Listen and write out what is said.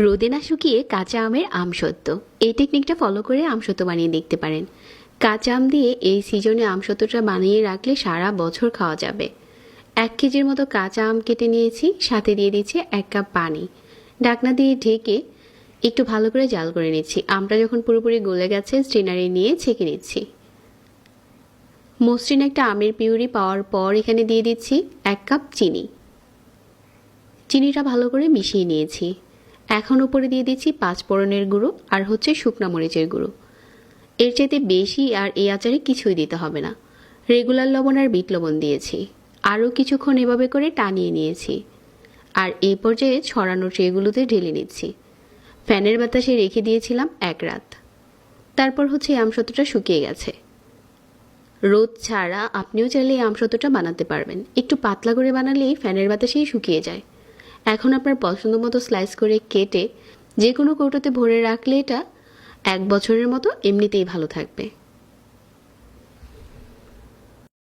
রোদে না শুকিয়ে কাঁচা আমের আমসত্ত্ব, এই টেকনিকটা ফলো করে আমসত্ত্ব বানিয়ে দেখতে পারেন। কাঁচা আম দিয়ে এই সিজনে আমসত্ত্বটা বানিয়ে রাখলে সারা বছর খাওয়া যাবে। 1 কেজির মতো কাঁচা আম কেটে নিয়েছি, সাথে দিয়ে দিচ্ছি 1 কাপ পানি। ঢাকনা দিয়ে ঢেকে একটু ভালো করে জাল করে নিচ্ছি। আমটা যখন পুরোপুরি গলে গেছে স্ট্রেনারে নিয়ে ছেঁকে নিচ্ছি। মসৃণ একটা আমের পিউরি পাওয়ার পর এখানে দিয়ে দিচ্ছি 1 কাপ চিনি। চিনিটা ভালো করে মিশিয়ে নিয়েছি। এখন উপরে দিয়ে দিচ্ছি 5 ফোড়নের গুঁড়ো আর শুকনা মরিচের গুঁড়ো। এর চাইতে বেশি আর এই আচারে কিছুই দিতে হবে না। রেগুলার লবণ আর বিট লবণ দিয়েছি। আরও কিছুক্ষণ এভাবে করে টানিয়ে নিয়েছি। আর এই পর্যায়ে ছড়ানো ট্রেগুলোতে ঢেলে নিচ্ছি। ফ্যানের বাতাসে রেখে দিয়েছিলাম 1 রাত। তারপর আমসত্ত্বটা শুকিয়ে গেছে। রোদ ছাড়া আপনিও চাইলে এই আমসত্ত্বটা বানাতে পারবেন। একটু পাতলা করে বানালেই ফ্যানের বাতাসেই শুকিয়ে যায়। এখন আপনার পছন্দ মতো স্লাইস করে কেটে যে কোনো কৌটোতে ভরে রাখলে এটা 1 বছরের মতো এমনিতেই ভালো থাকবে।